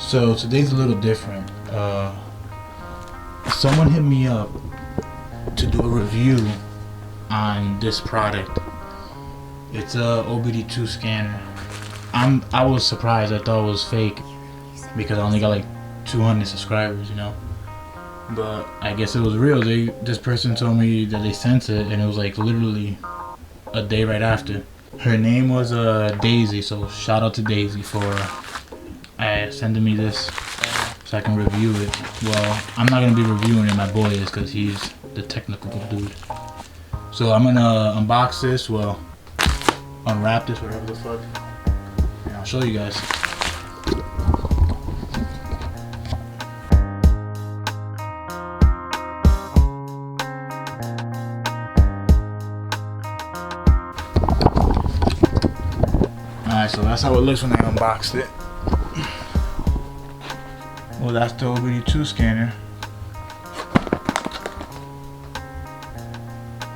So today's a little different. Someone hit me up to do a review on this product. It's a OBD2 scanner. I was surprised. I thought it was fake because I only got like 200 subscribers, you know. But I guess it was real. This person told me that they sent it, and it was like literally a day right after. Her name was Daisy, so shout out to Daisy for sending me this so I can review it. Well, I'm not gonna be reviewing it, my boy is, because he's the technical dude. So I'm gonna unbox this, well, unwrap this, whatever the fuck, and I'll show you guys. Alright, so that's how it looks when I unboxed it. Well, that's the OBD2 scanner.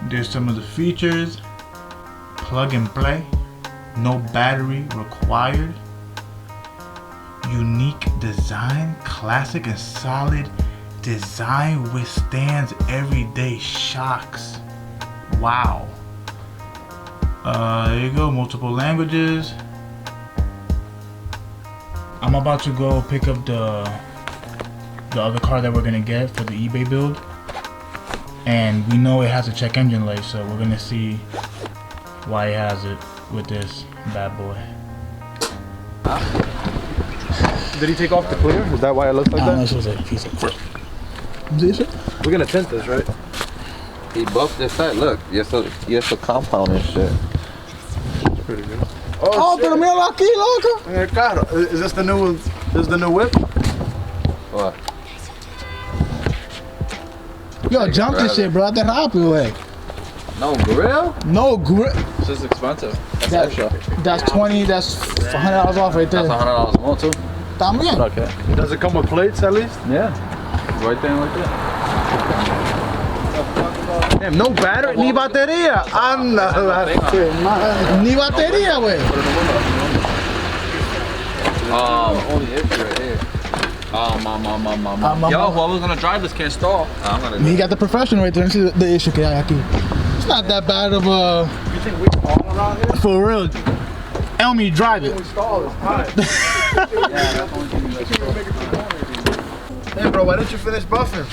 There's some of the features. Plug and play. No battery required. Unique design. Classic and solid design. Withstands everyday shocks. Wow. There you go. Multiple languages. I'm about to go pick up the other car that we're gonna get for the eBay build, and we know it has a check engine light, so we're gonna see why it has it with this bad boy. Did he take off the clear? Is that why it looks like that? This was a piece of crap. We're gonna tint this, right? He buffed this side. Look, you're so compound and shit. It's pretty good. Oh, pero míralo aquí, loco. En el carro. Is this the new? This the new whip? What? Yo, jump this shit, bro. That's rápido, way. No grill? No grill. This is expensive. That's extra. That's $20. That's $100 off right there. That's $100 more too. También. Okay. Does it come with plates at least? Yeah. Right there like that. Damn, no battery, ni batería. Anda, Ni batería, wey. Only issue right here. Yo, whoever's gonna drive this can't stall. I'm gonna He got the professional right there. Let me see the issue que hay aquí. It's not that bad of a. You think we all around here? For real. Elmi, drive it. We stall is high. Hey, bro, why didn't you finish buffing?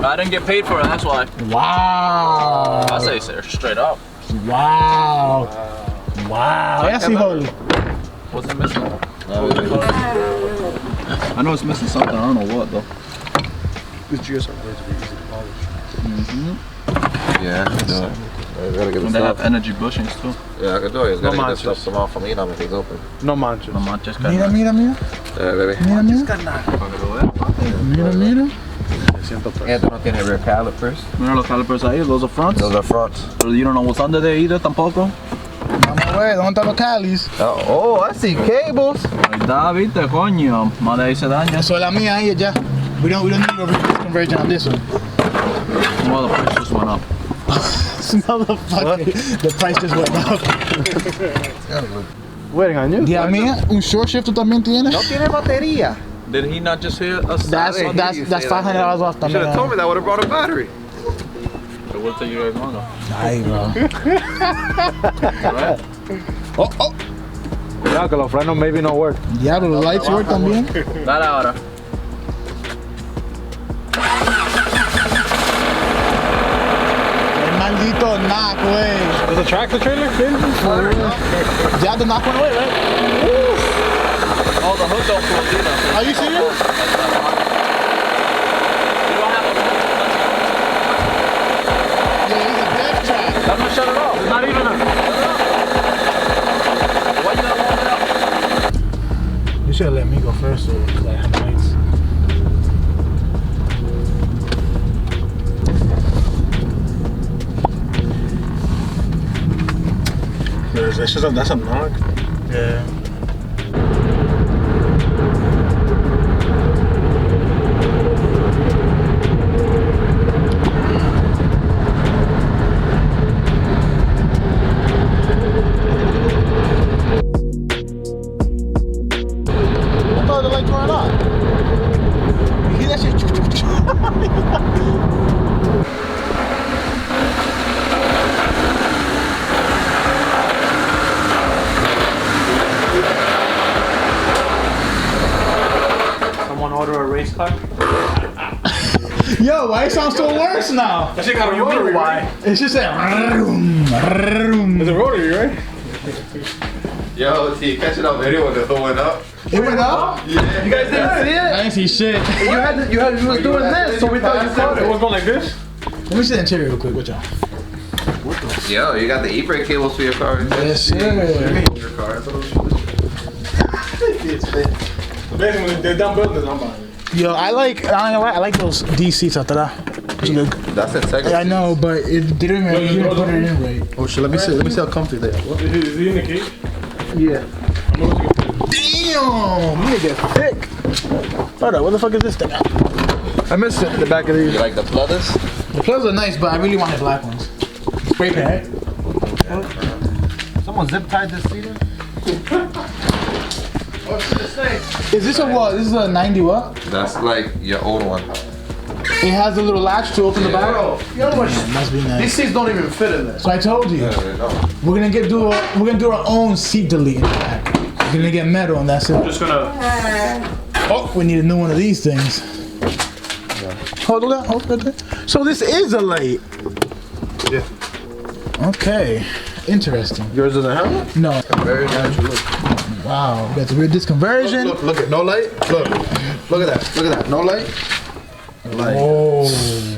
I didn't get paid for it, that's why. Wow. I say sir, straight up. Wow. Wow. That's the whole. What's it missing? I know it's missing something, I don't know what though. This GSR blades are easy to polish. Yeah, I can do it. I gotta get And they have energy bushings too. Yeah, I can do it. It's gotta No get this stuff manches. from Edom if it's open. No manches. No manches, Mira, mira, mira. Yeah, baby. Mira, mira. Mira, mira. Esto no tiene rear calipers. Mira los calipers ahí, those are fronts. Those are fronts. But you don't know what's under there either tampoco. Vamos a ver, ¿dónde están los calis? Oh, I see cables. Ahí está, viste, coño. Más de ahí se daña. Eso es la mía ahí, ya. We don't need a reverse conversion on this one. Well, the price just went up. Motherfucker. The price just went up. Waiting on you. Tía mía, un short shift tú también tienes? No tiene batería. Did he not just hear us? That's $500 off You también. should have told me that. Would have brought a battery. So we'll take you guys longer. Ay, bro. Alright. Oh, oh. Cuidado que los frenos maybe no work. Diablo, los lights work también. Dale ahora. El maldito knock, wey. Is a tractor trailer? Yeah, the knock went away, right? Oh, the hood don't close either. Are you serious? You don't have Yeah, he's a death trap. a... I'm gonna shut it off. It's not even a... Why you gotta warm it up? You should have let me go first, so because I have lights. That's a knock. Yeah. like door lock. You hear that shit? Someone order a race car? Yo, why it sounds so worse now? That shit got a rotary, why? It's just like. It's a rotary, right? Yo, T, catch it on video when the hood went up. It went up? Yeah. You guys didn't see I it? didn't see shit. You was doing this, so we thought you caught it. It was going like this? Let me see the interior real quick with y'all. Yo, you got the e-brake cables for your car. Yes, sir. Your car. Basically, they're done building it, I'm buying it. Yo, I like those D seats after that. That's integrity. I know, but it didn't even put it in right. Oh shit, let me see how comfy they are. What? Is he in the cage? Yeah. Damn, nigga thick. Hold up, what the fuck is this thing? I missed it in the back of these. You like the pluggers? The plugs are nice, but I really want the black ones. Spray paint. Someone zip tied this seat in? Is this a what? This is a 90 what? That's like your old one. It has a little latch to open the back. Bro, you know what? Must be nice. These seats don't even fit in this. So I told you, Yeah, I know. we're gonna do our own seat delete in the back. We're gonna get metal and that's it. Just gonna. Oh, we need a new one of these things. Hold on, hold on. So this is a light. Yeah. Okay, interesting. Yours doesn't have one? No, Very natural. wow, we got to read this conversion. Look at no light. Look at that. Look at that. No light. Light. Oh,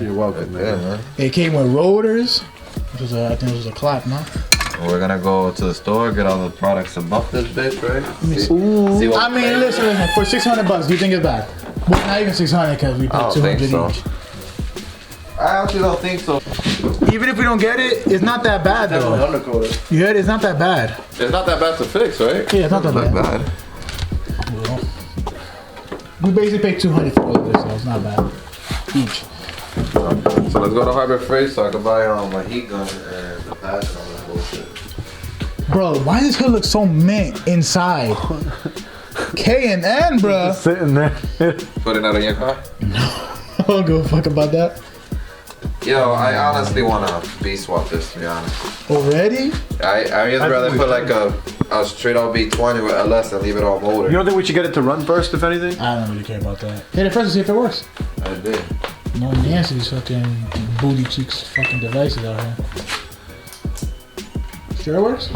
You're welcome, Yeah, man. man. it came with rotors. Which was I think it was a clock, no? We're gonna go to the store, get all the products and buff this bitch, right? See what I mean, listen, for $600, do you think it's bad? Well, not even 600 because we I paid don't 200 think so. each. I actually don't think so. Even if we don't get it, it's not that bad though. Undercoated. You heard? It's not that bad. It's not that bad to fix, right? Yeah, it's not that bad. bad. Well, we basically paid 200 for all of this, so it's not bad. Each. So let's go to Harbor Freight so I can buy my heat gun and the pads and all that bullshit. Bro, why does this hood look so mint inside? K and N, bro. Sitting there. Putting that in your car? I don't give a fuck about that. Yo, I honestly wanna B-swap this, to be honest. Already? I just rather put like a straight out B20 with LS and leave it all motor. You don't think we should get it to run first, if anything? I don't really care about that. Hit it first to see if it works. I did. No Nancy's fucking booty cheeks fucking devices out here. Sure it works?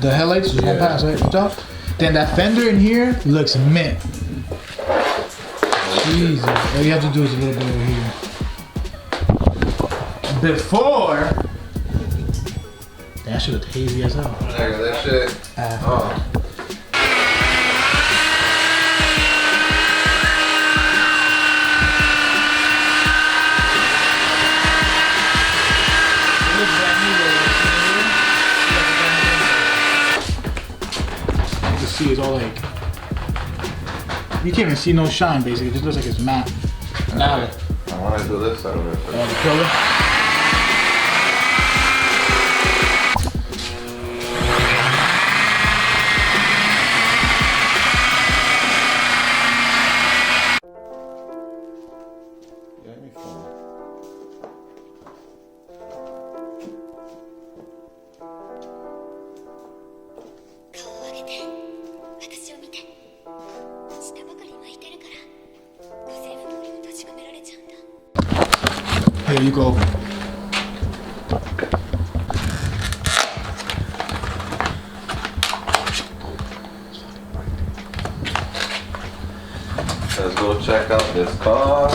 The headlights just won't pass, right? Stuff. Then that fender in here looks mint. Jesus. All you have to do is a little bit over here. Before. That shit looked hazy as hell. Nigga, that shit. Oh. It looks brand new though. You can see it's all like. You can't even see no shine basically. It just looks like it's matte. Now, I wanna do this side of it first. the color. Here you go. Let's go check out this car.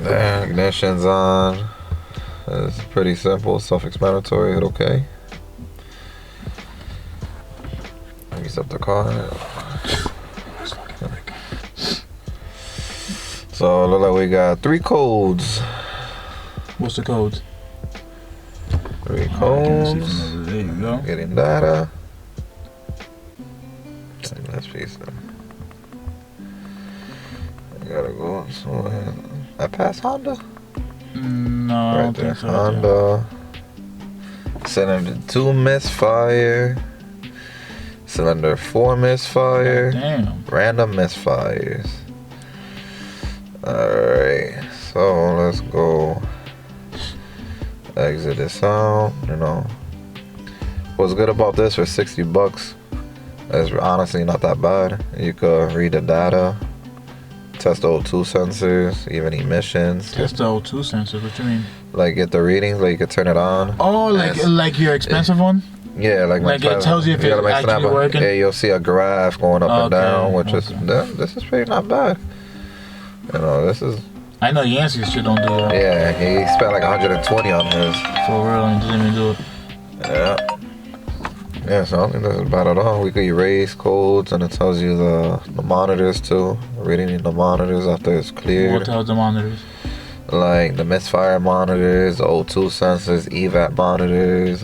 The ignition's on. It's pretty simple, self-explanatory. Hit OK. Reset the car. So look like we got 3 codes. What's the code? 3 Oh, I can't codes. see from there. There you go. Getting data. Let's piece them. I gotta go somewhere. I pass Honda? No, I Right don't there. think so. Honda. Cylinder 2 misfire. Cylinder 4 misfire. Damn. Random misfires. Alright. So let's go. Exit this out. You know. What's good about this for $60? It's honestly not that bad. You could read the data, test the O2 sensors, even emissions. Test the O2 sensor. What you mean? Like get the readings, like you could turn it on. Oh, like your expensive one? Yeah, like it tells you if it's actually working. Yeah, you'll see a graph going up and down, which is okay. this is pretty not bad. You know, this is. I know Yancey's shit don't do that. Yeah, he spent like 120 on his. For real, and didn't even do it. Yeah. Yeah, so I don't think this is bad at all. We could erase codes and it tells you the monitors too. Reading the monitors after it's cleared. What tells the monitors? Like the misfire monitors, the O2 sensors, EVAP monitors,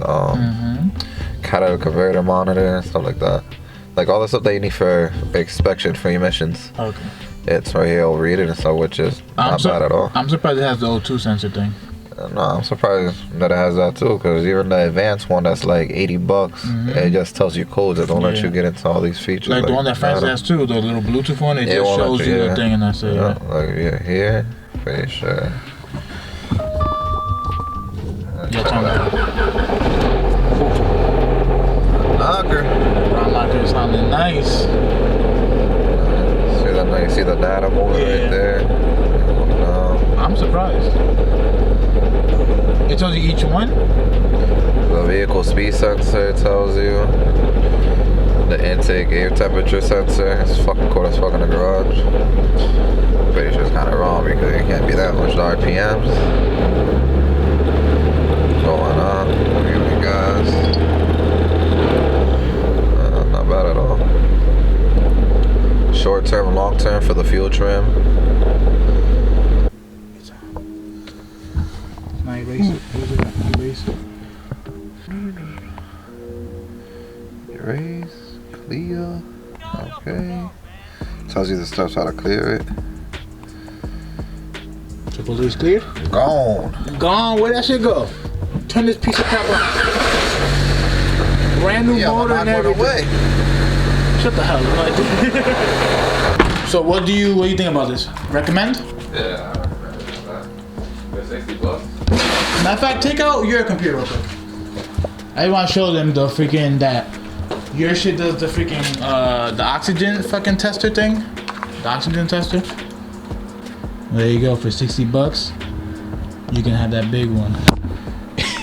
catalytic converter monitor, stuff like that. Like all the stuff that you need for inspection for emissions. Okay. It's right here, I'll read it and stuff, which is not bad at all. I'm surprised it has the O2 sensor thing. No, I'm surprised that it has that too, because even the advanced one that's like $80, it just tells you codes. It don't let you get into all these features. Like the one that France has too, the little Bluetooth one, it just shows you the thing and that's it. Yeah, like you're here, pretty sure. Knocker. Round knocker is sounding nice. See the data moving right there. I'm surprised. It tells you each one? The vehicle speed sensor tells you. The intake air temperature sensor. It's fucking cold as fuck in the garage. Pretty sure it's kind of wrong because it can't be that much RPMs. Going on. Giving gas. Not bad at all. Short term, long term for the fuel trim. Now erase it. Erase it. Erase, clear. Okay. Tells you the steps how to clear it. Triple is clear? Gone. Gone. Where'd that shit go? Turn this piece of crap on. Brand new motor and everything. Away. Shut the hell up. So what do you think about this? Recommend? Yeah, I recommend that. For $60. Matter of fact, take out your computer real quick. I want to show them the freaking that your shit does the freaking the oxygen fucking tester thing. The oxygen tester. There you go, for $60. You can have that big one.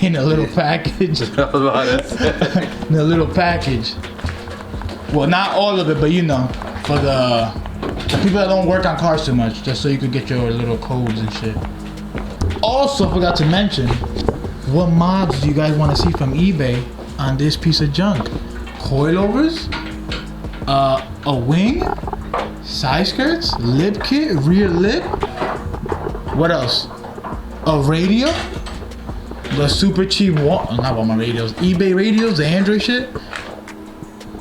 In a little package. In a little package. Well, not all of it, but you know, for the people that don't work on cars too much, just so you could get your little codes and shit. Also, forgot to mention, what mods do you guys want to see from eBay on this piece of junk? Coilovers, a wing, side skirts, lip kit, rear lip. What else? A radio, the super cheap not Walmart radios, eBay radios, the Android shit.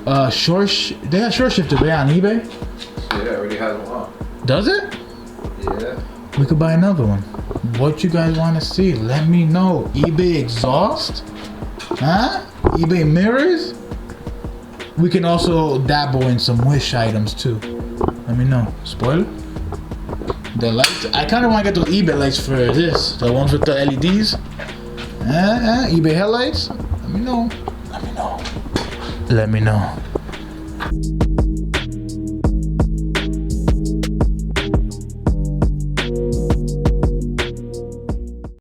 They have short shifter right on eBay. Yeah, it already has one on. Does it? Yeah. We could buy another one. What you guys want to see? Let me know. eBay exhaust? Huh? eBay mirrors? We can also dabble in some Wish items too. Let me know. Spoiler? The lights. I kind of want to get those eBay lights for this. The ones with the LEDs. eBay headlights? Let me know. Let me know. Let me know.